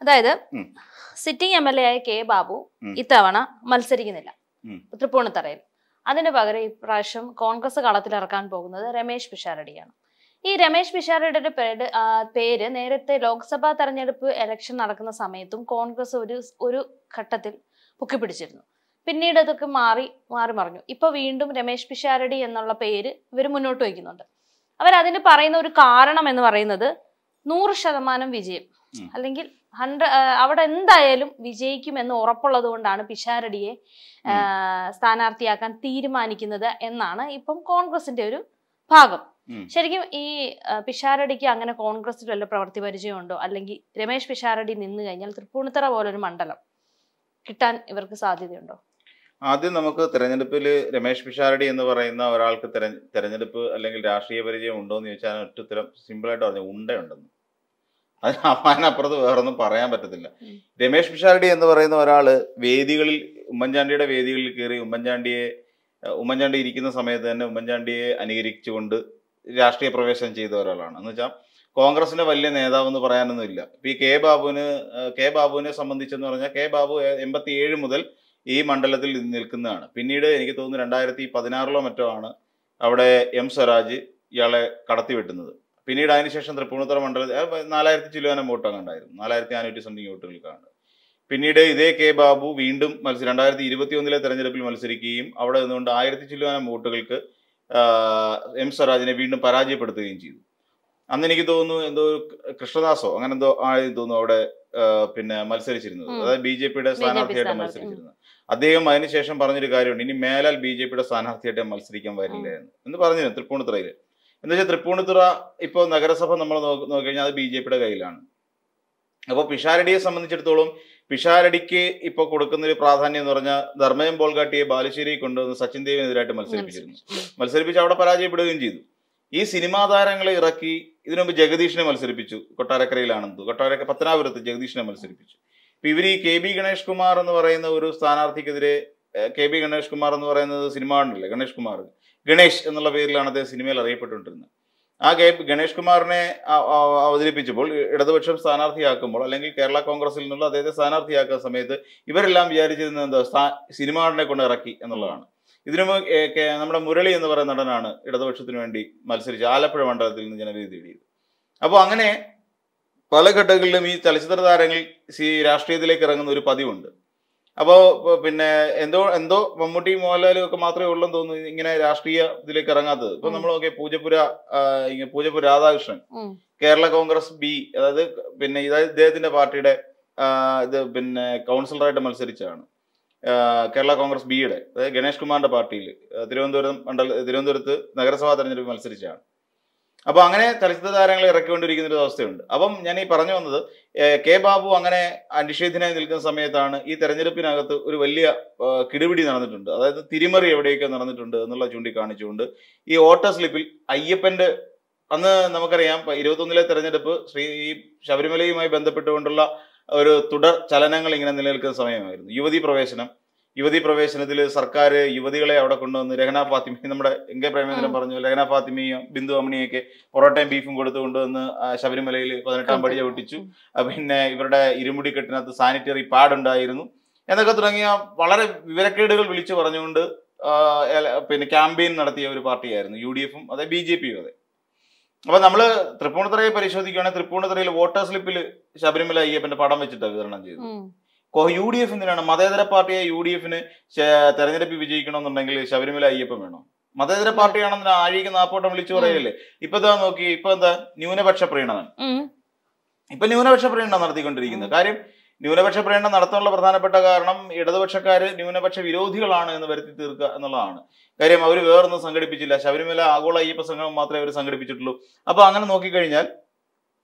അതായത് sitting MLA ആയ K Babu ഇത്തവണ മത്സരിക്കുന്നില്ല തൃപ്പൂണിത്തറയിൽ. അതിന് പകരം ഇപ്രാവശ്യം കോൺഗ്രസ് കളത്തിലിറക്കാൻ പോകുന്നത് രമേശ് പിഷാരടിയാണ്. ഈ രമേശ് പിഷാരടിയുടെ പേര് നേരത്തെ ലോക്സഭാ തെരഞ്ഞെടുപ്പ് ഇലക്ഷൻ നടക്കുന്ന സമയത്തും കോൺഗ്രസ് ഒരു ഘട്ടത്തിൽ പൊക്കിപ്പിടിച്ചിരുന്നു. പിന്നീട് അതൊക്കെ മാറി മറിഞ്ഞു. ഇപ്പൊ വീണ്ടും രമേശ് പിഷാരടി എന്നുള്ള പേര് ഇവർ മുന്നോട്ട് വയ്ക്കുന്നുണ്ട്. അവരതിന് പറയുന്ന ഒരു കാരണം എന്ന് പറയുന്നത് 100% വിജയം, അല്ലെങ്കിൽ അവിടെ എന്തായാലും വിജയിക്കുമെന്ന് ഉറപ്പുള്ളത് കൊണ്ടാണ് പിഷാരടിയെ സ്ഥാനാർത്ഥിയാക്കാൻ തീരുമാനിക്കുന്നത് എന്നാണ് ഇപ്പം കോൺഗ്രസിന്റെ ഒരു ഭാഗം. ശരിക്കും ഈ പിഷാരടിക്ക് അങ്ങനെ കോൺഗ്രസിൽ വല്ല പ്രവൃത്തി പരിചയമുണ്ടോ? അല്ലെങ്കിൽ രമേശ് പിഷാരടി നിന്ന് കഴിഞ്ഞാൽ തൃപ്പൂണിത്തറ പോലൊരു മണ്ഡലം കിട്ടാൻ ഇവർക്ക് സാധ്യതയുണ്ടോ? ആദ്യം നമുക്ക് തെരഞ്ഞെടുപ്പിൽ രമേശ് പിഷാരടി എന്ന് പറയുന്ന ഒരാൾക്ക് തെരഞ്ഞെടുപ്പ് അല്ലെങ്കിൽ രാഷ്ട്രീയ പരിചയം ഉണ്ടോ എന്ന് ചോദിച്ചാൽ ഒറ്റ ഉത്തരം സിമ്പിളായിട്ട് പറഞ്ഞു, ഉണ്ടെന്ന്. അതിനപ്പുറത്ത് വേറൊന്നും പറയാൻ പറ്റത്തില്ല. രമേശ് പിഷാരടി എന്ന് പറയുന്ന ഒരാള് വേദികളിൽ, ഉമ്മൻചാണ്ടിയുടെ വേദികളിൽ കയറി ഉമ്മൻചാണ്ടി ഇരിക്കുന്ന സമയത്ത് തന്നെ ഉമ്മൻചാണ്ടിയെ അനുകരിച്ചുകൊണ്ട് രാഷ്ട്രീയ പ്രവേശനം ചെയ്ത ഒരാളാണ്. എന്ന് വെച്ചാൽ കോൺഗ്രസിന്റെ വലിയ നേതാവെന്ന് പറയാനൊന്നുമില്ല. ഇപ്പൊ ഈ കെ ബാബുവിനെ സംബന്ധിച്ചെന്ന് പറഞ്ഞാൽ കെ ബാബു 87 മുതൽ ഈ മണ്ഡലത്തിൽ നിൽക്കുന്നതാണ്. പിന്നീട് എനിക്ക് തോന്നുന്നു 2016 മറ്റോ ആണ് അവിടെ M സ്വരാജ് ഇയാളെ കടത്തിവെട്ടുന്നത്. പിന്നീട് അതിനുശേഷം തൃപ്പൂണിത്തുറ മണ്ഡലത്തിൽ 4000 ചില്ലുവാനം വോട്ടൊക്കെ ഉണ്ടായിരുന്നു, 4500 സംതിങ് വോട്ടുകൾക്കാണ്. പിന്നീട് ഇതേ കെ ബാബു വീണ്ടും 2021 തെരഞ്ഞെടുപ്പിൽ മത്സരിക്കുകയും അവിടെ നിന്നുകൊണ്ട് 1000 ചില്ലുവാനം വോട്ടുകൾക്ക് M സ്വരാജിനെ വീണ്ടും പരാജയപ്പെടുത്തുകയും ചെയ്തു. അന്ന് എനിക്ക് തോന്നുന്നു എന്തോ കൃഷ്ണദാസോ അങ്ങനെ എന്തോ തോന്നുന്നു അവിടെ മത്സരിച്ചിരുന്നത്, അതായത് BJPയുടെ സ്ഥാനാർത്ഥിയായിട്ട് മത്സരിച്ചിരുന്നത്. അദ്ദേഹം അതിനുശേഷം പറഞ്ഞൊരു കാര്യമുണ്ട്, ഇനി മേലാൽ BJPയുടെ സ്ഥാനാർത്ഥിയായിട്ട് മത്സരിക്കാൻ വരില്ല എന്ന് പറഞ്ഞിരുന്നു തൃപ്പൂണിത്തുറയിൽ. എന്ന് വെച്ചാൽ തൃപ്പൂണിത്തുറ ഇപ്പോൾ നഗരസഭ നമ്മൾ നോക്കിക്കഴിഞ്ഞാൽ അത് BJPയുടെ കയ്യിലാണ്. അപ്പോൾ പിഷാരടിയെ സംബന്ധിച്ചിടത്തോളം പിഷാരടിക്ക് ഇപ്പോൾ കൊടുക്കുന്നൊരു പ്രാധാന്യം എന്ന് പറഞ്ഞാൽ ധർമ്മയം ബോൾഗാട്ടിയെ ബാലുശ്ശേരി കൊണ്ടുവന്ന് സച്ചിൻ ദേവിനെതിരായിട്ട് മത്സരിപ്പിച്ച് അവിടെ പരാജയപ്പെടുകയും ചെയ്തു. ഈ സിനിമാ താരങ്ങളെ ഇറക്കി ഇതിനു മുമ്പ് ജഗദീഷിനെ മത്സരിപ്പിച്ചു, പത്തനാപുരത്ത് ജഗദീഷിനെ മത്സരിപ്പിച്ചു. ഇപ്പൊ ഇവർ ഈ KB ഗണേഷ് കുമാർ എന്ന് പറയുന്ന ഒരു സ്ഥാനാർത്ഥിക്കെതിരെ, KB ഗണേഷ് കുമാർ എന്ന് പറയുന്നത് സിനിമ ഉണ്ടല്ലേ, ഗണേഷ് എന്നുള്ള പേരിലാണ് അദ്ദേഹം സിനിമയിൽ അറിയപ്പെട്ടുകൊണ്ടിരുന്നത്. ആ ഗണേഷ് കുമാറിനെ അവതരിപ്പിച്ചപ്പോൾ ഇടതുപക്ഷം സ്ഥാനാർത്ഥിയാക്കുമ്പോൾ, അല്ലെങ്കിൽ കേരള കോൺഗ്രസിൽ നിന്നുള്ള അദ്ദേഹത്തെ സ്ഥാനാർത്ഥിയാക്കുന്ന സമയത്ത് ഇവരെല്ലാം വിചാരിച്ചിരുന്നത് എന്താ, സിനിമാടിനെ കൊണ്ട് ഇറക്കി എന്നുള്ളതാണ്. ഇതിനു നമ്മുടെ മുരളി എന്ന് പറയുന്ന നടനാണ് ഇടതുപക്ഷത്തിന് വേണ്ടി മത്സരിച്ച് ആലപ്പുഴ മണ്ഡലത്തിൽ നിന്ന് ജനവിധി നേടിയത്. അപ്പോൾ അങ്ങനെ പല ഘട്ടങ്ങളിലും ഈ ചലച്ചിത്ര താരങ്ങൾ രാഷ്ട്രീയത്തിലേക്ക് ഇറങ്ങുന്ന ഒരു പതിവുണ്ട്. അപ്പോൾ എന്തോ മമ്മൂട്ടി മോഹൻലാലും ഒക്കെ മാത്രമേ ഉള്ളെന്ന് തോന്നുന്നു ഇങ്ങനെ രാഷ്ട്രീയ ഇതിലേക്ക് ഇറങ്ങാത്തത്. ഇപ്പൊ നമ്മൾ നോക്കിയ പൂജപ്പുര രാധാകൃഷ്ണൻ കേരള കോൺഗ്രസ് B, അതായത് ഇദ്ദേഹത്തിന്റെ പാർട്ടിയുടെ കൗൺസിലറായിട്ട് മത്സരിച്ചാണ്. കേരള കോൺഗ്രസ് Bയുടെ, അതായത് ഗണേഷ് കുമാറിന്റെ പാർട്ടിയിൽ തിരുവനന്തപുരത്ത് നഗരസഭാ തെരഞ്ഞെടുപ്പ് മത്സരിച്ചാണ്. അപ്പൊ അങ്ങനെ ചലച്ചിത്ര താരങ്ങളെ ഇറക്കിക്കൊണ്ടിരിക്കുന്ന ഒരു അവസ്ഥയുണ്ട്. അപ്പം ഞാൻ ഈ പറഞ്ഞു വന്നത്, കെ ബാബു അങ്ങനെ അനിഷേധിനായി നിൽക്കുന്ന സമയത്താണ് ഈ തെരഞ്ഞെടുപ്പിനകത്ത് ഒരു വലിയ കിടുപിടി നടന്നിട്ടുണ്ട്, അതായത് തിരിമറി എവിടെയൊക്കെ നടന്നിട്ടുണ്ട് എന്നുള്ള ചൂണ്ടിക്കാണിച്ചുകൊണ്ട് ഈ വോട്ടർ സ്ലിപ്പിൽ അയ്യപ്പന്റെ, അന്ന് നമുക്കറിയാം 21 തെരഞ്ഞെടുപ്പ് ഈ ശബരിമലയുമായി ബന്ധപ്പെട്ടുകൊണ്ടുള്ള ഒരു തുടർ ചലനങ്ങൾ ഇങ്ങനെ നിലനിൽക്കുന്ന സമയമായിരുന്നു. യുവതി പ്രവേശനത്തിൽ സർക്കാർ യുവതികളെ അവിടെ കൊണ്ടുവന്ന് രഹന ഫാത്തിമ, നമ്മുടെ NK പ്രേമേന്ദ്രൻ പറഞ്ഞു, രഹന ഫാത്തിമയും ബിന്ദു അമ്മിണിയൊക്കെ പൊറോട്ടയും ബീഫും കൊടുത്തുകൊണ്ടുവന്ന് ശബരിമലയിൽ 18ാം പടി ചവിട്ടിച്ചു. ഇവരുടെ ഇരുമുടി കെട്ടിനകത്ത് സാനിറ്ററി പാഡ് ഉണ്ടായിരുന്നു എന്നൊക്കെ തുടങ്ങിയ വളരെ വിവരക്കേടുകൾ വിളിച്ചു പറഞ്ഞുകൊണ്ട് ക്യാമ്പയിൻ നടത്തിയ ഒരു പാർട്ടിയായിരുന്നു UDFും അതെ BJPയും അതെ. അപ്പൊ നമ്മള് തൃപ്പൂണിത്തുറയെ പരിശോധിക്കുകയാണെങ്കിൽ തൃപ്പൂണിത്തുറയിൽ വോട്ടർ സ്ലിപ്പിൽ ശബരിമല അയ്യപ്പന്റെ പടം വെച്ചിട്ടാണ് വിതരണം ചെയ്തത്. UDF എന്തിനാണ്? മതേതര പാർട്ടിയെ UDFന് തെരഞ്ഞെടുപ്പ് വിജയിക്കണമെന്നുണ്ടെങ്കിൽ ശബരിമല അയ്യപ്പൻ വേണം. മതേതര പാർട്ടിയാണെന്ന് ആഴിക്ക് നാപ്പോട്ടം വിളിച്ചു പറയല്ലേ. ഇപ്പൊ എന്താ ന്യൂനപക്ഷ പ്രീണനം, ന്യൂനപക്ഷ പ്രീണനം നടത്തിക്കൊണ്ടിരിക്കുന്നത്. കാര്യം ന്യൂനപക്ഷ പ്രീണനം നടത്താനുള്ള പ്രധാനപ്പെട്ട കാരണം ഇടതുപക്ഷക്കാര് ന്യൂനപക്ഷ വിരോധികളാണ് എന്ന് വരുത്തി തീർക്കുക എന്നുള്ളതാണ്. കാര്യം അവർ വേറൊന്നും സംഘടിപ്പിച്ചില്ല, ശബരിമല ആഗോള അയ്യപ്പ സംഘം മാത്രമേ അവർ സംഘടിപ്പിച്ചിട്ടുള്ളൂ. അപ്പൊ അങ്ങനെ നോക്കിക്കഴിഞ്ഞാൽ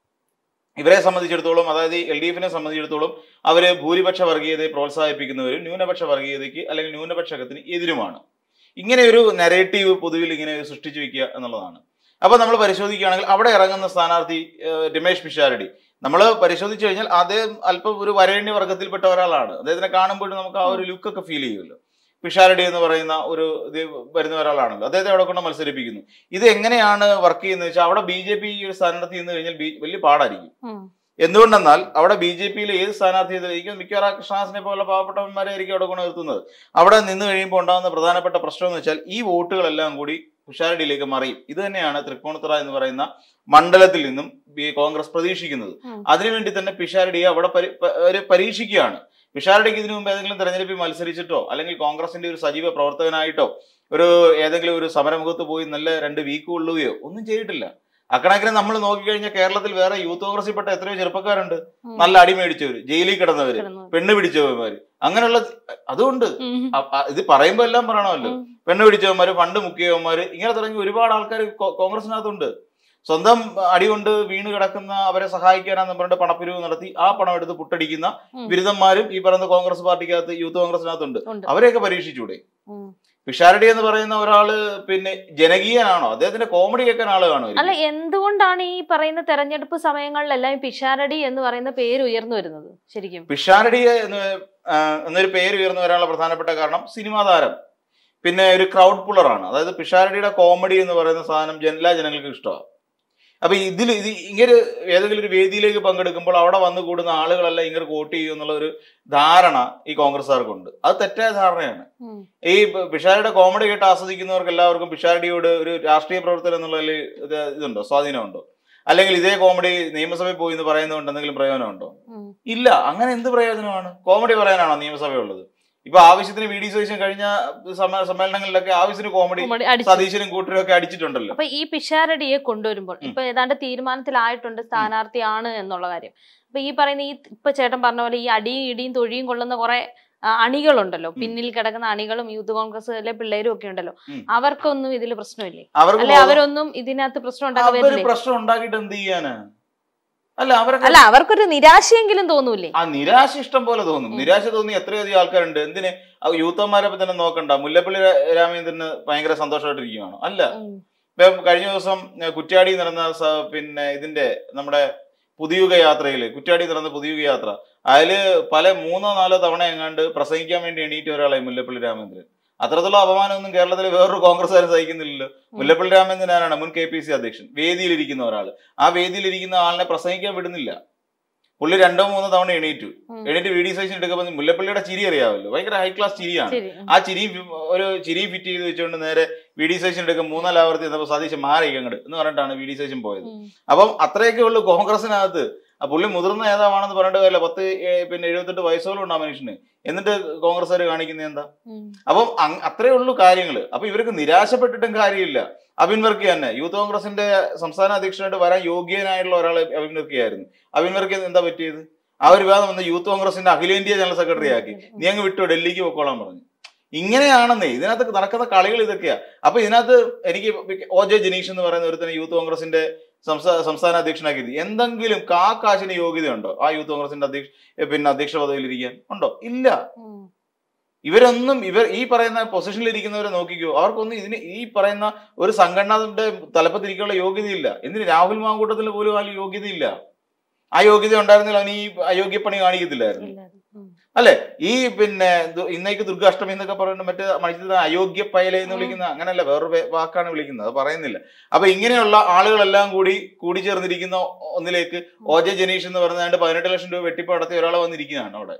ഇവരെ സംബന്ധിച്ചിടത്തോളം, അതായത് LDFനെ സംബന്ധിച്ചിടത്തോളം അവര് ഭൂരിപക്ഷ വർഗീയതയെ പ്രോത്സാഹിപ്പിക്കുന്നവരും ന്യൂനപക്ഷ വർഗീയതയ്ക്ക് അല്ലെങ്കിൽ ന്യൂനപക്ഷത്തിന് എതിരുമാണ്. ഇങ്ങനെ ഒരു നരേറ്റീവ് പൊതുവിൽ ഇങ്ങനെ സൃഷ്ടിച്ചു വെക്കുക എന്നുള്ളതാണ്. അപ്പൊ നമ്മൾ പരിശോധിക്കുകയാണെങ്കിൽ അവിടെ ഇറങ്ങുന്ന സ്ഥാനാർത്ഥി രമേശ് പിഷാരടി നമ്മൾ പരിശോധിച്ചു കഴിഞ്ഞാൽ അദ്ദേഹം അല്പം ഒരു വരേണ്യ വർഗത്തിൽപ്പെട്ട ഒരാളാണ്. അദ്ദേഹത്തിനെ കാണുമ്പോഴും നമുക്ക് ആ ഒരു ലുക്കൊക്കെ ഫീൽ ചെയ്യുമല്ലോ. പിഷാരടി എന്ന് പറയുന്ന ഒരു ഇത് വരുന്ന ഒരാളാണല്ലോ, അദ്ദേഹത്തെ അവിടെ കൊണ്ട് മത്സരിപ്പിക്കുന്നു. ഇത് എങ്ങനെയാണ് വർക്ക് ചെയ്യുന്നത് വെച്ചാൽ അവിടെ BJP സ്ഥാനാർത്ഥി എന്ന് കഴിഞ്ഞാൽ വലിയ പാടായിരിക്കും. എന്തുകൊണ്ടെന്നാൽ അവിടെ BJP-യിൽ ഏത് സ്ഥാനാർത്ഥിയായിരിക്കും മിക്കവാറും കൃഷ്ണദാസിനെ പോലുള്ള പാവപ്പെട്ടവന്മാരായിരിക്കും അവിടെ ഗുണനിർത്തുന്നത്. അവിടെ നിന്ന് കഴിയുമ്പോൾ ഉണ്ടാകുന്ന പ്രധാനപ്പെട്ട പ്രശ്നം എന്ന് വെച്ചാൽ ഈ വോട്ടുകളെല്ലാം കൂടി പിഷാരടിയിലേക്ക് മറിയും. ഇത് തന്നെയാണ് തൃപ്പൂണിത്തുറ എന്ന് പറയുന്ന മണ്ഡലത്തിൽ നിന്നും കോൺഗ്രസ് പ്രതീക്ഷിക്കുന്നത്. അതിനുവേണ്ടി തന്നെ പിഷാരടിയെ അവിടെ പരീക്ഷിക്കുകയാണ്. പിഷാരടിക്ക് ഇതിനു മുമ്പ് ഏതെങ്കിലും തെരഞ്ഞെടുപ്പിൽ മത്സരിച്ചിട്ടോ അല്ലെങ്കിൽ കോൺഗ്രസിന്റെ ഒരു സജീവ പ്രവർത്തകനായിട്ടോ ഏതെങ്കിലും ഒരു സമരമുഖത്ത് പോയി നല്ല 2 വീക്ക് കൊള്ളുകയോ ഒന്നും ചെയ്തിട്ടില്ല. അക്കണക്കിന് നമ്മൾ നോക്കിക്കഴിഞ്ഞാൽ കേരളത്തിൽ വേറെ യൂത്ത് കോൺഗ്രസിൽപ്പെട്ട എത്രയോ ചെറുപ്പക്കാരുണ്ട്, നല്ല അടി മേടിച്ചവര്, ജയിലിൽ കിടന്നവര്, പെണ്ണ് പിടിച്ചവന്മാര്, അങ്ങനെയുള്ള. അതുകൊണ്ട് ഇത് പറയുമ്പോ എല്ലാം പറയണമല്ലോ. പെണ്ണ് പിടിച്ചവന്മാര്, ഫണ്ട് മുക്കിയവന്മാര്, ഇങ്ങനെ തുടങ്ങി ഒരുപാട് ആൾക്കാർ കോൺഗ്രസിനകത്തുണ്ട്. സ്വന്തം അടി കൊണ്ട് വീണ് കിടക്കുന്ന അവരെ സഹായിക്കാനാന്ന് പറഞ്ഞിട്ട് പണപ്പിരിവ് നടത്തി ആ പണം എടുത്ത് പുട്ടടിക്കുന്ന ബിരുദന്മാരും ഈ പറയുന്ന കോൺഗ്രസ് പാർട്ടിക്കകത്ത്, യൂത്ത് കോൺഗ്രസിനകത്തുണ്ട്. അവരെയൊക്കെ പരീക്ഷിച്ചൂടെ? പിഷാരടി എന്ന് പറയുന്ന ഒരാള് പിന്നെ ജനകീയനാണോ? അദ്ദേഹത്തിന്റെ കോമഡി കേൾക്കാൻ ആള് കാണുമോ? അല്ല, എന്തുകൊണ്ടാണ് ഈ പറയുന്ന തെരഞ്ഞെടുപ്പ് സമയങ്ങളിലെല്ലാം പിഷാരടി എന്ന് പറയുന്ന പേര് ഉയർന്നു വരുന്നത്? ശരിക്കും പിഷാരടി എന്നൊരു പേര് ഉയർന്നു വരാനുള്ള പ്രധാനപ്പെട്ട കാരണം സിനിമാ താരം, പിന്നെ ഒരു ക്രൗഡ് പുള്ളറാണ്. അതായത് പിഷാരടിയുടെ കോമഡി എന്ന് പറയുന്ന സാധനം എല്ലാ ജനങ്ങൾക്കും ഇഷ്ടമാണ്. അപ്പൊ ഇത് ഇങ്ങനെ ഏതെങ്കിലും ഒരു വേദിയിലേക്ക് പങ്കെടുക്കുമ്പോൾ അവിടെ വന്നു കൂടുന്ന ആളുകളെല്ലാം ഇങ്ങനെ വോട്ട് ചെയ്യും എന്നുള്ള ഒരു ധാരണ ഈ കോൺഗ്രസ്സുകാർക്കുണ്ട്. അത് തെറ്റായ ധാരണയാണ്. ഈ പിഷാരടിയുടെ കോമഡി കേട്ട് ആസ്വദിക്കുന്നവർക്ക് എല്ലാവർക്കും പിഷാരടിയോട് ഒരു രാഷ്ട്രീയ പ്രവർത്തനം എന്നുള്ളതിൽ ഇതുണ്ടോ, സ്വാധീനമുണ്ടോ? അല്ലെങ്കിൽ ഇതേ കോമഡി നിയമസഭയിൽ പോയി എന്ന് പറയുന്നതുകൊണ്ട് എന്തെങ്കിലും പ്രയോജനമുണ്ടോ? ഇല്ല. അങ്ങനെ എന്ത് പ്രയോജനമാണ്? കോമഡി പറയാനാണോ നിയമസഭയുള്ളത്? ഇപ്പൊ ആവശ്യത്തിന് VD സതീശൻ കഴിഞ്ഞ സമ്മേളനങ്ങളിലൊക്കെ ആവശ്യത്തിന് കോമഡി സതീശനും കൂട്ടരും ഒക്കെ അടിച്ചിട്ടുണ്ടല്ലോ. അപ്പൊ ഈ പിഷാരടിയെ കൊണ്ടുവരുമ്പോൾ ഇപ്പൊ ഏതാണ്ട് തീരുമാനത്തിലായിട്ടുണ്ട് സ്ഥാനാർത്ഥിയാണ് എന്നുള്ള കാര്യം. അപ്പൊ ഈ പറയുന്ന ഇപ്പൊ ചേട്ടൻ പറഞ്ഞ പോലെ ഈ അടിയും ഇടിയും തൊഴിയും കൊള്ളുന്ന കുറെ അണികളുണ്ടല്ലോ, പിന്നിൽ കിടക്കുന്ന അണികളും യൂത്ത് കോൺഗ്രസിലെ പിള്ളേരും ഒക്കെ ഉണ്ടല്ലോ, അവർക്കൊന്നും ഇതിൽ പ്രശ്നമില്ലേ? അല്ലെ അവരൊന്നും ഇതിനകത്ത് പ്രശ്നം ഉണ്ടാക്കിയിട്ട് എന്ത് ചെയ്യാനാ? അല്ല, അവർക്കൊരു നിരാശയെങ്കിലും തോന്നൂലേ? ആ നിരാശ ഇഷ്ടം പോലെ തോന്നും. നിരാശ തോന്നി എത്രയധികം ആൾക്കാരുണ്ട്. എന്തിന്? യൂത്തന്മാരെ തന്നെ നോക്കണ്ട. മുല്ലപ്പള്ളി രാമചന്ദ്രന് ഭയങ്കര സന്തോഷമായിട്ടിരിക്കുകയാണോ? അല്ല. കഴിഞ്ഞ ദിവസം കുറ്റ്യാടി നടന്ന പിന്നെ ഇതിന്റെ നമ്മുടെ പുതിയുഗ യാത്രയില്, കുറ്റ്യാടി നടന്ന പുതിയുഗ യാത്ര, അതില് 3-4 തവണ എങ്ങാണ്ട് പ്രസംഗിക്കാൻ വേണ്ടി എണീറ്റ ഒരാളായി മുല്ലപ്പള്ളി രാമചന്ദ്രൻ. അത്രത്തോളം അപമാനമൊന്നും കേരളത്തിലെ വേറൊരു കോൺഗ്രസ്സുകാരും സഹിക്കുന്നില്ലല്ലോ. മുല്ലപ്പള്ളി രാമചന്ദ്രനാണ് മുൻ KPC അധ്യക്ഷൻ, വേദിയിലിരിക്കുന്ന ഒരാൾ. ആ വേദിയിലിരിക്കുന്ന ആളിനെ പ്രസംഗിക്കാൻ വിടുന്നില്ല. പുള്ളി 2-3 തവണ എണീറ്റ് VD സതീശൻ എടുക്കുമ്പോൾ മുല്ലപ്പള്ളിയുടെ ചിരി അറിയാമല്ലോ, ഭയങ്കര ഹൈ ക്ലാസ് ചിരിയാണ്. ആ ചിരി ഫിറ്റ് ചെയ്ത് വെച്ചുകൊണ്ട് നേരെ VD സതീശൻ എടുക്കും. 3-4 ആവർത്തി എന്നപ്പോൾ സതീശൻ മാറി അങ്ങോട്ട് എന്ന് പറഞ്ഞിട്ടാണ് VD സതീശൻ പോയത്. അപ്പം അത്രയൊക്കെ ഉള്ളു കോൺഗ്രസിനകത്ത്. പുള്ളി മുതിർന്ന നേതാവാണെന്ന് പറഞ്ഞിട്ട് കാര്യമില്ല. 78 വയസ്സോളം ഉണ്ട് ആ മനുഷ്യന്. എന്നിട്ട് കോൺഗ്രസ്സുകാർ കാണിക്കുന്നത് എന്താ? അപ്പം അത്രേ ഉള്ളൂ കാര്യങ്ങള്. അപ്പൊ ഇവർക്ക് നിരാശപ്പെട്ടിട്ടും കാര്യമില്ല. അബിൻ വർക്കി തന്നെ യൂത്ത് കോൺഗ്രസിന്റെ സംസ്ഥാന അധ്യക്ഷനായിട്ട് വരാൻ യോഗ്യനായിട്ടുള്ള ഒരാളെ അബിൻ വർക്കിയായിരുന്നു. അബിൻ വർക്കി എന്താ പറ്റിയത്? ആ ഒരു വിവാദം വന്ന് യൂത്ത് കോൺഗ്രസിന്റെ അഖിലേന്ത്യാ ജനറൽ സെക്രട്ടറി ആക്കി. നീ അങ്ങ് വിട്ടോ, ഡൽഹിക്ക് പൊക്കോളാൻ പറഞ്ഞു. ഇങ്ങനെയാണെന്നേ ഇതിനകത്ത് നടക്കുന്ന കളികൾ ഇതൊക്കെയാ. അപ്പൊ ഇതിനകത്ത് എനിക്ക് OJ ജനീഷ് എന്ന് പറയുന്ന ഒരുത്തന്നെ യൂത്ത് കോൺഗ്രസിന്റെ സംസ്ഥാന അധ്യക്ഷനാക്കിയത് എന്തെങ്കിലും കാശിന് യോഗ്യതയുണ്ടോ? ആ യൂത്ത് കോൺഗ്രസിന്റെ അധ്യക്ഷ പദവിയിൽ ഇരിക്കാൻ ഉണ്ടോ? ഇല്ല. ഇവരൊന്നും ഈ പറയുന്ന പൊസിഷനിൽ ഇരിക്കുന്നവരെ നോക്കിക്കോ, അവർക്കൊന്നും ഈ പറയുന്ന ഒരു സംഘടനയുടെ തലപ്പത്തിരിക്കാനുള്ള യോഗ്യതയില്ല. എന്തിന്? രാഹുൽ മാങ്കൂട്ടത്തിന് പോലും ആ യോഗ്യതയില്ല. ആ യോഗ്യത ഉണ്ടായിരുന്നില്ല അവന് ഈ അയോഗ്യപ്പണി കാണിക്കത്തില്ലായിരുന്നു, അല്ലെ? ഈ ഇന്നേക്ക് ദുർഗാഷ്ടമി എന്നൊക്കെ പറയുന്നത് മറ്റേ മനുഷ്യത്തിന് അയോഗ്യ പയല എന്ന് വിളിക്കുന്ന, അങ്ങനെയല്ല, വേറൊരു വാക്കാണ് വിളിക്കുന്നത്, അത് പറയുന്നില്ല. അപ്പൊ ഇങ്ങനെയുള്ള ആളുകളെല്ലാം കൂടിച്ചേർന്നിരിക്കുന്ന ഒന്നിലേക്ക് OJ ജനീഷ് എന്ന് പറഞ്ഞാണ്ട് 18 ലക്ഷം രൂപ വെട്ടിപ്പ് നടത്തി ഒരാളെ വന്നിരിക്കുന്നതാണ് അവിടെ.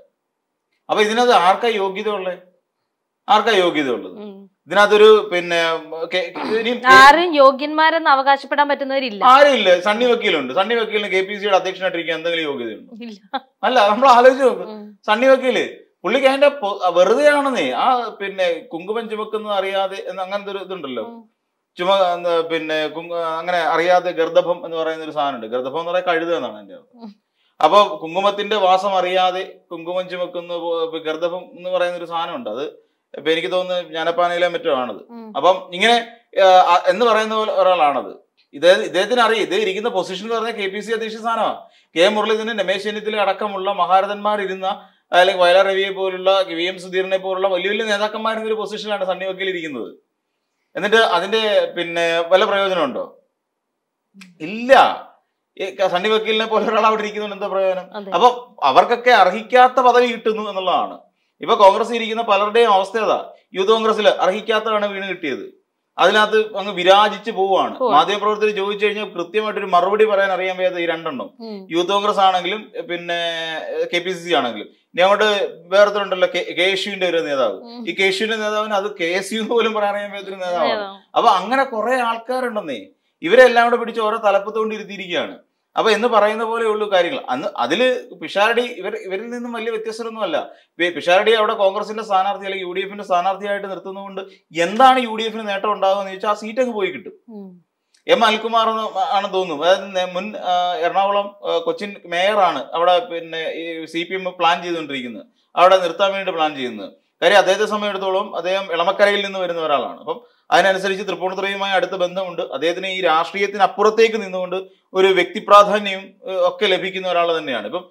അപ്പൊ ഇതിനകത്ത് ആർക്കാ യോഗ്യത ഉള്ളത്? ഇതിനകത്തൊരു ആരും യോഗ്യന്മാരെന്ന് അവകാശപ്പെടാൻ പറ്റുന്നവരില്ല, ആരുമില്ല. സണ്ണി വക്കീലുണ്ട്. സണ്ണി വക്കീലിന് KPCയുടെ അധ്യക്ഷനായിട്ടിരിക്കാൻ എന്തെങ്കിലും യോഗ്യതയുണ്ടോ? അല്ല, നമ്മൾ ആലോചിച്ച് നോക്ക്. സണ്ണി വക്കീല് പുള്ളിക്ക് അതിന്റെ വെറുതെ ആണെന്നേ. ആ കുങ്കുമം ചുമക്കുന്നത് അറിയാതെ അങ്ങനത്തെ ഒരു ഇതുണ്ടല്ലോ, അങ്ങനെ അറിയാതെ ഗർദഭം എന്ന് പറയുന്ന ഒരു സാധനമുണ്ട്. ഗർദഭം എന്ന് പറയാൻ കഴുത എന്നാണ് എന്റെ അർത്ഥം. അപ്പൊ കുങ്കുമത്തിന്റെ വാസം അറിയാതെ കുങ്കുമം ചുമക്കുന്ന ഗർദഭം എന്ന് പറയുന്ന ഒരു സാധനമുണ്ട്. അത് ഇപ്പൊ എനിക്ക് തോന്നുന്നു ജ്ഞാനപ്പാനയിലെ മറ്റോ ആണത്. അപ്പം ഇങ്ങനെ എന്ന് പറയുന്ന ഒരാളാണത്. ഇദ്ദേഹത്തിന് അറിയാം ഇത് ഇരിക്കുന്ന പൊസിഷൻ എന്ന് പറഞ്ഞാൽ KPC അധ്യക്ഷ സ്ഥാനമാണ്. മുരളീധരൻ, രമേശ് ചെന്നിത്തല അടക്കമുള്ള മഹാരഥന്മാരിരുന്ന, അല്ലെങ്കിൽ വയലാർ രവിയെ പോലുള്ള, VM സുധീരനെ പോലുള്ള വലിയ വലിയ നേതാക്കന്മാരുന്ന ഒരു പൊസിഷനിലാണ് സണ്ണി വക്കീൽ ഇരിക്കുന്നത്. എന്നിട്ട് അതിന്റെ വല്ല പ്രയോജനമുണ്ടോ? ഇല്ല. സണ്ണി വക്കീലിനെ പോലെ ഒരാൾ അവിടെ ഇരിക്കുന്നുണ്ട്, എന്താ പ്രയോജനം? അപ്പൊ അവർക്കൊക്കെ അർഹിക്കാത്ത പദവി കിട്ടുന്നു എന്നുള്ളതാണ്. ഇപ്പൊ കോൺഗ്രസ് ഇരിക്കുന്ന പലരുടെയും അവസ്ഥ ഏതാ? യൂത്ത് കോൺഗ്രസിൽ അർഹിക്കാത്തതാണ് വീണ് കിട്ടിയത്. അതിനകത്ത് അങ്ങ് വിരാജിച്ച് പോവുകയാണ്. മാധ്യമപ്രവർത്തകർ ചോദിച്ചു കഴിഞ്ഞാൽ കൃത്യമായിട്ടൊരു മറുപടി പറയാൻ അറിയാൻ വയ്യാത്ത ഈ രണ്ടെണ്ണം, യൂത്ത് കോൺഗ്രസ് ആണെങ്കിലും പിന്നെ KPCC ആണെങ്കിലും. ഇനി അങ്ങോട്ട് വേറെത്തുണ്ടല്ലോ KSUവിന്റെ ഒരു നേതാവ്. ഈ KSUവിന്റെ നേതാവിന് അത് KSU പോലും പറയാൻ അറിയാൻ വയ്യാത്തൊരു നേതാവാണ്. അപ്പൊ അങ്ങനെ കുറെ ആൾക്കാരുണ്ടെന്നേ, ഇവരെല്ലാം കൂടെ പിടിച്ച് ഓരോ തലപ്പത്തുകൊണ്ട് ഇരുത്തിയിരിക്കുകയാണ്. അപ്പൊ എന്ന് പറയുന്ന പോലെയുള്ള കാര്യങ്ങൾ അതില് പിഷാരടി ഇവരിൽ നിന്നും വലിയ വ്യത്യസ്തരൊന്നുമല്ല. പിഷാരടി അവിടെ കോൺഗ്രസിന്റെ സ്ഥാനാർത്ഥി അല്ലെങ്കിൽ UDF-ന്റെ സ്ഥാനാർത്ഥിയായിട്ട് നിർത്തുന്നതുകൊണ്ട് എന്താണ് UDF-ന് നേട്ടം ഉണ്ടാകുമെന്ന് ചോദിച്ചാൽ ആ സീറ്റ് അങ്ങ് പോയി കിട്ടും. M. അനിൽകുമാർ ആണെന്ന് തോന്നുന്നു, അതായത് മുൻ എറണാകുളം കൊച്ചിൻ മേയറാണ് അവിടെ പിന്നെ CPM പ്ലാൻ ചെയ്തുകൊണ്ടിരിക്കുന്നത്, അവിടെ നിർത്താൻ വേണ്ടി പ്ലാൻ ചെയ്യുന്നത്. കാര്യം അദ്ദേഹത്തെ സമയമെടുത്തോളം അദ്ദേഹം ഇളമക്കരയിൽ നിന്ന് വരുന്ന ഒരാളാണ്. അപ്പം അതിനനുസരിച്ച് തൃപ്പൂണിത്തുറയുമായി അടുത്ത ബന്ധമുണ്ട്. അദ്ദേഹത്തിന് ഈ രാഷ്ട്രീയത്തിനപ്പുറത്തേക്ക് നിന്നുകൊണ്ട് ഒരു വ്യക്തിപ്രാധാന്യവും ഒക്കെ ലഭിക്കുന്ന ഒരാൾ തന്നെയാണ്. ഇപ്പം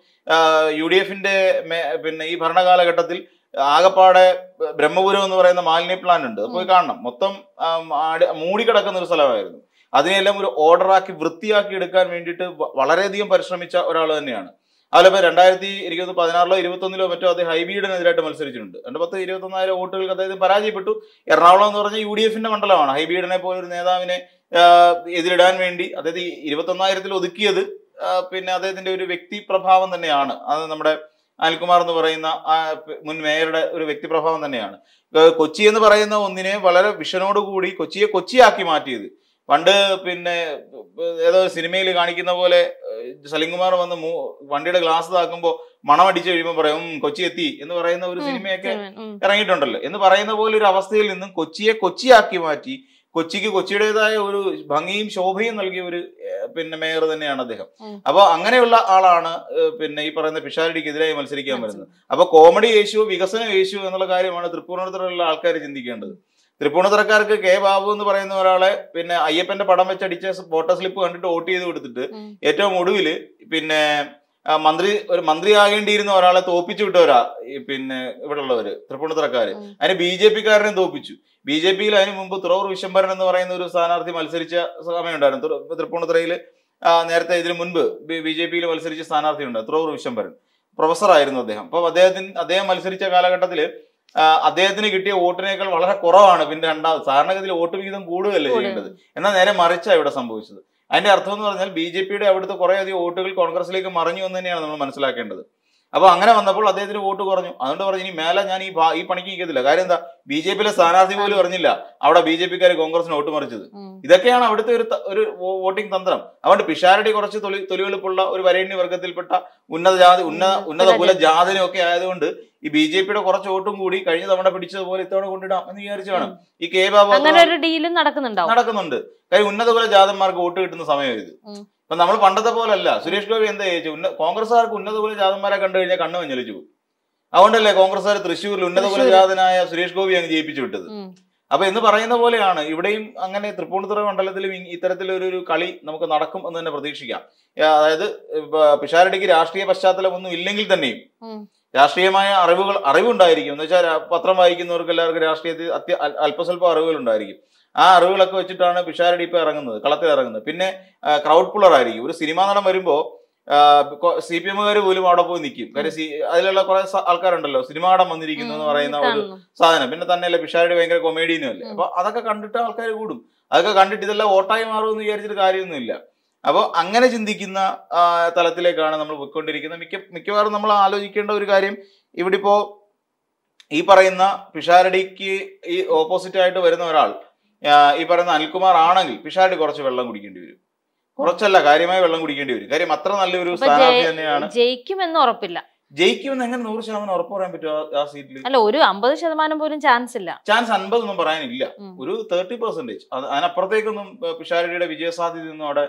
UDF-ന്റെ പിന്നെ ഈ ഭരണകാലഘട്ടത്തിൽ ആകപ്പാടെ ബ്രഹ്മപുരം എന്ന് പറയുന്ന മാലിന്യ പ്ലാന്റ് ഉണ്ട്, പോയി കാണണം. മൊത്തം മൂടിക്കിടക്കുന്ന ഒരു സ്ഥലമായിരുന്നു. അതിനെല്ലാം ഒരു ഓർഡറാക്കി വൃത്തിയാക്കി എടുക്കാൻ വേണ്ടിയിട്ട് വളരെയധികം പരിശ്രമിച്ച ഒരാൾ തന്നെയാണ്. അതുപോലെ 2016-ലോ 2021-ലോ മറ്റോ അദ്ദേഹം ഹൈബീഡിനെതിരായിട്ട് മത്സരിച്ചിട്ടുണ്ട്. 210,000-21,000 വോട്ടുകൾക്ക് അദ്ദേഹം പരാജയപ്പെട്ടു. എറണാകുളം എന്ന് പറഞ്ഞാൽ UDF-ന്റെ മണ്ഡലമാണ്. ഹൈബീഡിനെ പോലെ ഒരു നേതാവിനെ എതിരിടാൻ വേണ്ടി അദ്ദേഹത്തെ 21,000-ൽ ഒതുക്കിയത് പിന്നെ അദ്ദേഹത്തിന്റെ ഒരു വ്യക്തി പ്രഭാവം തന്നെയാണ്. അത് നമ്മുടെ അനിൽകുമാർ എന്ന് പറയുന്ന മുൻ മേയറുടെ ഒരു വ്യക്തി പ്രഭാവം തന്നെയാണ്. കൊച്ചി എന്ന് പറയുന്ന ഒന്നിനെ വളരെ വിഷനോടുകൂടി കൊച്ചിയെ കൊച്ചിയാക്കി മാറ്റിയത്. പണ്ട് പിന്നെ ഏതോ സിനിമയിൽ കാണിക്കുന്ന പോലെ സലിംകുമാർ വന്ന് വണ്ടിയുടെ ഗ്ലാസ് താക്കുമ്പോ മണമടിച്ചു കഴിയുമ്പോൾ പറയും കൊച്ചി എത്തി എന്ന് പറയുന്ന ഒരു സിനിമയൊക്കെ ഇറങ്ങിയിട്ടുണ്ടല്ലോ. എന്ന് പറയുന്ന പോലെ ഒരു അവസ്ഥയിൽ നിന്നും കൊച്ചിയെ കൊച്ചിയാക്കി മാറ്റി കൊച്ചിക്ക് കൊച്ചിയുടേതായ ഒരു ഭംഗിയും ശോഭയും നൽകിയ ഒരു പിന്നെ മേയർ തന്നെയാണ് അദ്ദേഹം. അപ്പൊ അങ്ങനെയുള്ള ആളാണ് പിന്നെ ഈ പറയുന്ന പിഷാരടിക്കെതിരായി മത്സരിക്കാൻ വരുന്നത്. അപ്പൊ കോമഡി യേശു വികസന യേശു എന്നുള്ള കാര്യമാണ് തൃപ്പൂണിത്തുറയിലുള്ള ആൾക്കാർ ചിന്തിക്കേണ്ടത്. തൃപ്പൂണിത്തുറക്കാർക്ക് K. ബാബു എന്ന് പറയുന്ന ഒരാളെ പിന്നെ അയ്യപ്പന്റെ പടം വെച്ചടിച്ച ഫോട്ടോ സ്ലിപ്പ് കണ്ടിട്ട് വോട്ട് ചെയ്ത് കൊടുത്തിട്ട് ഏറ്റവും ഒടുവിൽ പിന്നെ ഒരു മന്ത്രിയാകേണ്ടിയിരുന്ന ഒരാളെ തോപ്പിച്ചു വിട്ടവരാ പിന്നെ ഇവിടെ ഉള്ളവര് തൃപ്പൂണിത്തുറക്കാര്. അതിന് BJP-കാരനെ തോപ്പിച്ചു. BJP-യിൽ അതിന് മുമ്പ് തുറവൂർ വിശ്വംഭരൻ എന്ന് പറയുന്ന ഒരു സ്ഥാനാർത്ഥി മത്സരിച്ച സമയമുണ്ടായിരുന്നു തൃപ്പൂണിത്തുറയില്. നേരത്തെ ഇതിനു മുൻപ് BJP-യിൽ മത്സരിച്ച സ്ഥാനാർത്ഥി ഉണ്ട്, തുറവൂർ വിശ്വംഭരൻ, പ്രൊഫസറായിരുന്നു അദ്ദേഹം. അപ്പൊ അദ്ദേഹം മത്സരിച്ച കാലഘട്ടത്തില് അദ്ദേഹത്തിന് കിട്ടിയ വോട്ടിനേക്കാൾ വളരെ കുറവാണ്. പിന്നെ സാധാരണഗതിയിൽ വോട്ട് വിഹിതം കൂടുകയല്ലേ ചെയ്യേണ്ടത്, എന്നാൽ നേരെ മറിച്ചാണ് ഇവിടെ സംഭവിച്ചത്. അതിന്റെ അർത്ഥം എന്ന് പറഞ്ഞാൽ BJP-യുടെ അവിടുത്തെ കുറെ അധികം വോട്ടുകൾ കോൺഗ്രസിലേക്ക് മറിഞ്ഞു എന്ന് തന്നെയാണ് നമ്മൾ മനസ്സിലാക്കേണ്ടത്. അപ്പൊ അങ്ങനെ വന്നപ്പോൾ അദ്ദേഹത്തിന് വോട്ട് കുറഞ്ഞു. അതുകൊണ്ട് പറഞ്ഞു ഇനി മേലെ ഞാൻ ഈ പണിക്ക് നിൽക്കത്തില്ല. കാര്യം എന്താ, BJP-യിലെ സ്ഥാനാർത്ഥി പോലും അറിഞ്ഞില്ല അവിടെ BJP-ക്കാർ കോൺഗ്രസിന് വോട്ട് മറിച്ചത്. ഇതൊക്കെയാണ് അവിടുത്തെ ഒരു വോട്ടിംഗ് തന്ത്രം. അതുകൊണ്ട് പിഷാരടി കുറച്ച് തൊലിവെളുപ്പുള്ള ഒരു വരേണ്യ വർഗത്തിൽപ്പെട്ട ഉന്നത കുല ജാതനും ഒക്കെ ആയതുകൊണ്ട് ഈ BJP-യുടെ കുറച്ച് വോട്ടും കൂടി കഴിഞ്ഞ തവണ പിടിച്ചതുപോലെ ഇത്തവണ കൊണ്ടിടാം എന്ന് വിചാരിച്ചാണ് ഈ K. ബാബു നടക്കുന്നുണ്ട്. കാര്യം ഉന്നത കുല ജാതന്മാർക്ക് വോട്ട് കിട്ടുന്ന സമയം ഇത്. അപ്പൊ നമ്മൾ പണ്ടത്തെ പോലല്ല. സുരേഷ് ഗോപി എന്താ ചോദിച്ചു, കോൺഗ്രസ്സുകാർക്ക് ഉന്നത കുല ജാതന്മാരെ കണ്ടു കഴിഞ്ഞാൽ കണ്ണു മഞ്ഞളിച്ചു പോകും. അതുകൊണ്ടല്ലേ കോൺഗ്രസ്സുകാർ തൃശ്ശൂരിൽ ഉന്നത കുല ജാതനായ സുരേഷ് ഗോപി അങ്ങ് ജയിപ്പിച്ചു വിട്ടത്. അപ്പൊ എന്ന് പറയുന്ന പോലെയാണ് ഇവിടെയും അങ്ങനെ തൃപ്പൂണിത്തുറ മണ്ഡലത്തിലും ഇത്തരത്തിലൊരു കളി നമുക്ക് നടക്കും എന്ന് തന്നെ പ്രതീക്ഷിക്കാം. അതായത് പിഷാരടിക്ക് രാഷ്ട്രീയ പശ്ചാത്തലം ഒന്നും ഇല്ലെങ്കിൽ തന്നെയും രാഷ്ട്രീയമായ അറിവുണ്ടായിരിക്കും. എന്ന് വെച്ചാൽ പത്രം വായിക്കുന്നവർക്ക് എല്ലാവർക്കും രാഷ്ട്രീയത്തിൽ അല്പസ്വല്പം അറിവുകൾ ഉണ്ടായിരിക്കും. ആ അറിവുകളൊക്കെ വെച്ചിട്ടാണ് പിഷാരടി ഇപ്പൊ കളത്തിൽ ഇറങ്ങുന്നത്. പിന്നെ ക്രൗഡ് പുള്ളർ ആയിരിക്കും. ഒരു സിനിമാ നടൻ വരുമ്പോ CPM-കാര് പോലും അവിടെ പോയി നിൽക്കും. കാര്യം അതിലുള്ള കുറെ ആൾക്കാരുണ്ടല്ലോ സിനിമാ നടൻ വന്നിരിക്കുന്നു എന്ന് പറയുന്ന ഒരു സാധനം. പിന്നെ തന്നെയല്ല പിഷാരടി ഭയങ്കര കൊമേഡിയനും അല്ലേ. അപ്പൊ അതൊക്കെ കണ്ടിട്ട് ആൾക്കാർ കൂടും. അതൊക്കെ കണ്ടിട്ട് ഇതെല്ലാം വോട്ടായി മാറുമെന്ന് വിചാരിച്ചിട്ട് കാര്യമൊന്നുമില്ല. അപ്പോൾ അങ്ങനെ ചിന്തിക്കുന്ന തലത്തിലേക്കാണ് നമ്മൾ പോയിക്കൊണ്ടിരിക്കുന്നത്. മിക്കവാറും നമ്മൾ ആലോചിക്കേണ്ട ഒരു കാര്യം, ഇവിടെ ഇപ്പോ ഈ പറയുന്ന പിഷാരടിക്ക് ഈ ഓപ്പോസിറ്റ് ആയിട്ട് വരുന്ന ഒരാൾ ഈ പറയുന്ന അനിൽകുമാർ ആണെങ്കിൽ പിഷാരടി കുറച്ച് വെള്ളം കുടിക്കേണ്ടി വരും. കുറച്ചല്ല, കാര്യമായ വെള്ളം കുടിക്കേണ്ടി വരും. കാര്യം അത്ര നല്ലൊരു സ്ഥാനാർത്ഥി തന്നെയാണ്. ജയിക്കുമെന്ന് ഉറപ്പില്ല. ജയിക്കുമെന്ന് എങ്ങനെ 100% ഉറപ്പ് പറയാൻ പറ്റുമോ ആ സീറ്റിൽ? അല്ല, ഒരു 50% പോലും ചാൻസ് ഇല്ല. ചാൻസ് 50 ഒന്നും പറയാനില്ല, ഒരു 30%. അതിനപ്പുറത്തേക്കൊന്നും പിഷാരടിയുടെ വിജയസാധ്യത ഒന്നും അവിടെ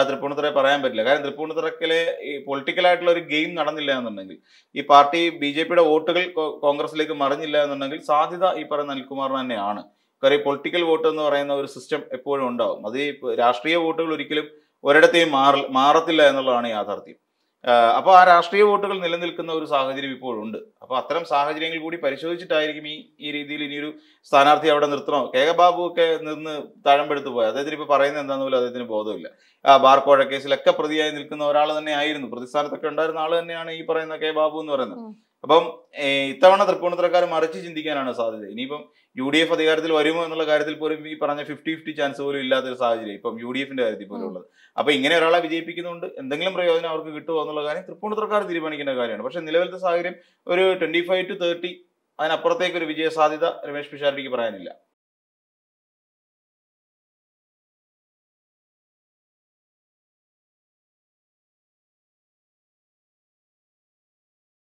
തൃപ്പൂണിത്തുറയെ പറയാൻ പറ്റില്ല. കാരണം തൃപ്പൂണിത്തുറക്കിലെ ഈ പൊളിറ്റിക്കലായിട്ടുള്ള ഒരു ഗെയിം നടന്നില്ല എന്നുണ്ടെങ്കിൽ, ഈ പാർട്ടി BJP-യുടെ വോട്ടുകൾ കോൺഗ്രസിലേക്ക് മറിഞ്ഞില്ല എന്നുണ്ടെങ്കിൽ സാധ്യത ഈ പറയുന്ന അനിൽകുമാറിന് തന്നെയാണ്. കാര്യം പൊളിറ്റിക്കൽ വോട്ട് എന്ന് പറയുന്ന ഒരു സിസ്റ്റം എപ്പോഴും ഉണ്ടാവും. അത് ഈ രാഷ്ട്രീയ വോട്ടുകൾ ഒരിക്കലും ഒരിടത്തെയും മാറത്തില്ല എന്നുള്ളതാണ് യാഥാർത്ഥ്യം. അപ്പോൾ ആ രാഷ്ട്രീയ വോട്ടുകൾ നിലനിൽക്കുന്ന ഒരു സാഹചര്യം ഇപ്പോഴുണ്ട്. അപ്പോൾ അത്തരം സാഹചര്യങ്ങൾ കൂടി പരിശോധിച്ചിട്ടായിരിക്കും ഈ രീതിയിൽ ഇനിയൊരു സ്ഥാനാർത്ഥി അവിടെ നിർത്തണോ. K. ബാബു ഒക്കെ നിന്ന് താഴമ്പെടുത്ത് പോയി. അദ്ദേഹത്തിന് ഇപ്പോൾ പറയുന്നത് എന്താണെന്ന് പോലും അദ്ദേഹത്തിന് ബോധമില്ല. ബാർക്കോഴ കേസിലൊക്കെ പ്രതിയായി നിൽക്കുന്ന ഒരാൾ തന്നെ ആയിരുന്നു, പ്രതിസ്ഥാനത്തൊക്കെ ഉണ്ടായിരുന്ന ആൾ തന്നെയാണ് ഈ പറയുന്ന K. ബാബു എന്ന് പറയുന്നത്. അപ്പം ഇത്തവണ തൃപ്പൂണിത്തുറക്കാർ മറിച്ച് ചിന്തിക്കാനാണ് സാധ്യത. ഇനിയിപ്പം UDF അധികാരത്തിൽ വരുമോ എന്നുള്ള കാര്യത്തിൽ പോലും ഈ പറഞ്ഞ 50-50 ചാൻസ് പോലും ഇല്ലാത്തൊരു സാഹചര്യം ഇപ്പം UDFന്റെ കാര്യത്തിൽ പോലും ഉള്ളത്. അപ്പൊ ഇങ്ങനെ ഒരാളെ വിജയിപ്പിക്കുന്നുണ്ട് എന്തെങ്കിലും പ്രയോജനം അവർക്ക് കിട്ടുമോ എന്നുള്ള കാര്യം തൃപ്പൂണിത്തുറക്കാർ തീരുമാനിക്കേണ്ട കാര്യമാണ്. പക്ഷെ നിലവിലത്തെ സാഹചര്യം ഒരു 25-30 അതിനപ്പുറത്തേക്ക് ഒരു വിജയ സാധ്യത രമേശ് പിഷാരടിക്ക് പറയാനില്ല.